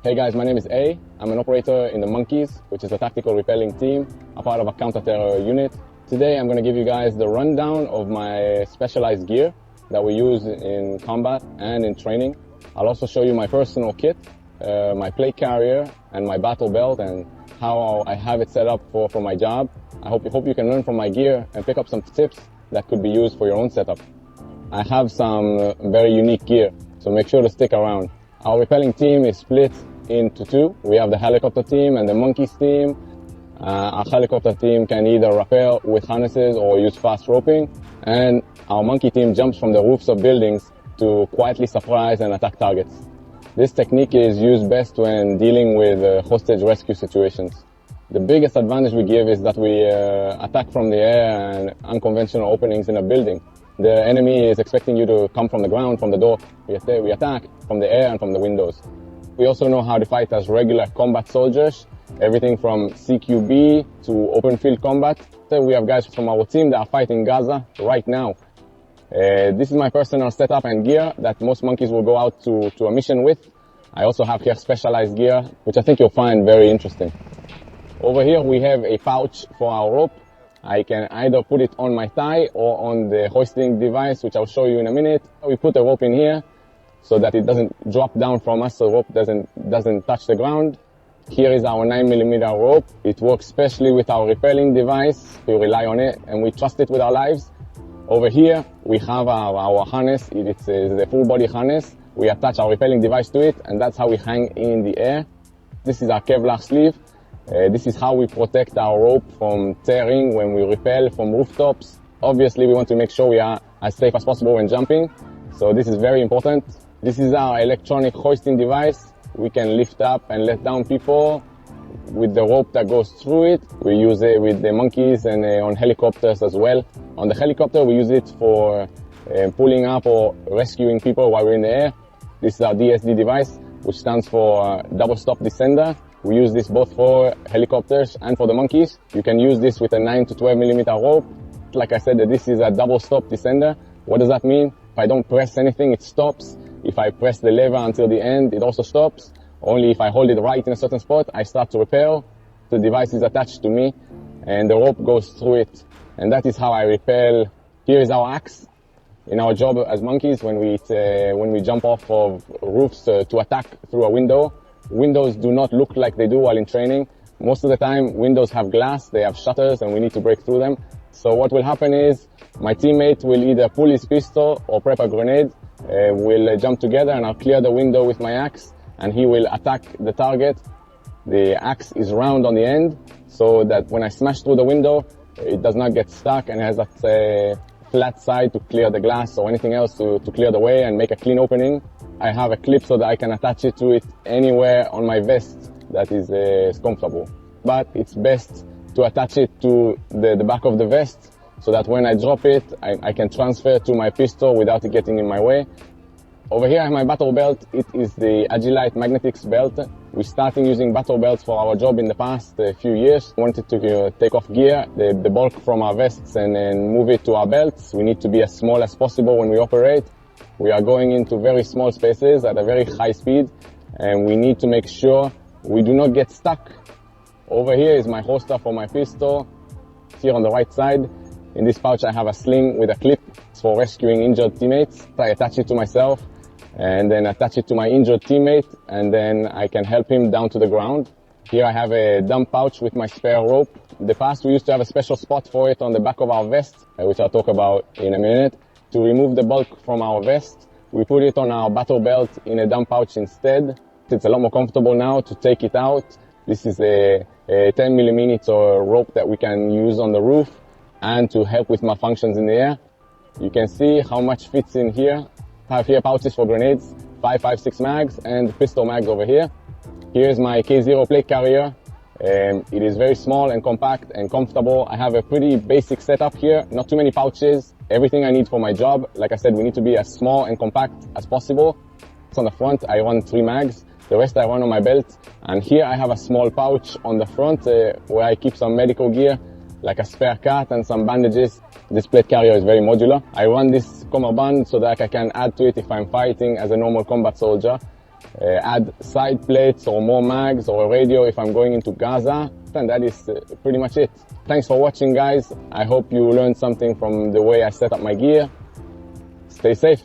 Hey guys, my name is A. I'm an operator in the Monkeys, which is a tactical repelling team, a part of a counter-terror unit. Today I'm going to give you guys the rundown of my specialized gear that we use in combat and in training. I'll also show you my personal kit, my plate carrier and my battle belt and how I have it set up for my job. I hope you can learn from my gear and pick up some tips that could be used for your own setup. I have some very unique gear, so make sure to stick around. Our repelling team is split into two. We have the helicopter team and the monkeys team. Our helicopter team can either rappel with harnesses or use fast roping. And our monkey team jumps from the roofs of buildings to quietly surprise and attack targets. This technique is used best when dealing with hostage rescue situations. The biggest advantage we give is that we attack from the air and unconventional openings in a building. The enemy is expecting you to come from the ground, from the door. We attack from the air and from the windows. We also know how to fight as regular combat soldiers, everything from CQB to open field combat. We have guys from our team that are fighting Gaza right now. This is my personal setup and gear that most monkeys will go out to a mission with. I also have here specialized gear, which I think you'll find very interesting. Over here we have a pouch for our rope. I can either put it on my thigh or on the hoisting device, which I'll show you in a minute. We put the rope in here so that it doesn't drop down from us, so the rope doesn't touch the ground. Here is our 9mm rope. It works specially with our repelling device. We rely on it and we trust it with our lives. Over here we have our harness. It's a full body harness. We attach our repelling device to it and that's how we hang in the air. This is our Kevlar sleeve. This is how we protect our rope from tearing when we rappel from rooftops. Obviously, we want to make sure we are as safe as possible when jumping, so this is very important. This is our electronic hoisting device. We can lift up and let down people with the rope that goes through it. We use it with the monkeys and on helicopters as well. On the helicopter, we use it for pulling up or rescuing people while we're in the air. This is our DSD device, which stands for double stop descender. We use this both for helicopters and for the monkeys. You can use this with a 9 to 12mm rope. Like I said, this is a double stop descender. What does that mean? If I don't press anything, it stops. If I press the lever until the end, it also stops. Only if I hold it right in a certain spot, I start to rappel. The device is attached to me and the rope goes through it. And that is how I rappel. Here is our axe. In our job as monkeys, when we jump off of roofs to attack through a window, windows do not look like they do while in training. Most of the time, windows have glass, they have shutters, and we need to break through them. So what will happen is, my teammate will either pull his pistol or prep a grenade. We'll jump together and I'll clear the window with my axe, and he will attack the target. The axe is round on the end, so that when I smash through the window, it does not get stuck and has that flat side to clear the glass or anything else to clear the way and make a clean opening. I have a clip so that I can attach it to it anywhere on my vest that is comfortable. But it's best to attach it to the back of the vest so that when I drop it, I can transfer to my pistol without it getting in my way. Over here I have my battle belt. It is the Agilite Magnetix belt. We started using battle belts for our job in the past few years. We wanted to take off gear, the bulk from our vests and then move it to our belts. We need to be as small as possible when we operate. We are going into very small spaces at a very high speed and we need to make sure we do not get stuck. Over here is my holster for my pistol. Here on the right side, in this pouch I have a sling with a clip. It's for rescuing injured teammates. I attach it to myself and then attach it to my injured teammate and then I can help him down to the ground. Here I have a dump pouch with my spare rope. In the past we used to have a special spot for it on the back of our vest, which I'll talk about in a minute. To remove the bulk from our vest, we put it on our battle belt in a dump pouch instead. It's a lot more comfortable now to take it out. This is a 10mm rope that we can use on the roof and to help with malfunctions in the air. You can see how much fits in here. I have here pouches for grenades, 5.56 mags and pistol mags over here. Here's my K0 plate carrier. It is very small and compact and comfortable. I have a pretty basic setup here, not too many pouches. Everything I need for my job. Like I said, we need to be as small and compact as possible. On the front, I run 3 mags. The rest I run on my belt. And here I have a small pouch on the front where I keep some medical gear, like a spare cut and some bandages. This plate carrier is very modular. I run this cummerbund so that I can add to it if I'm fighting as a normal combat soldier. add side plates or more mags or a radio if I'm going into Gaza. And that is pretty much it. Thanks for watching, guys. I hope you learned something from the way I set up my gear. Stay safe.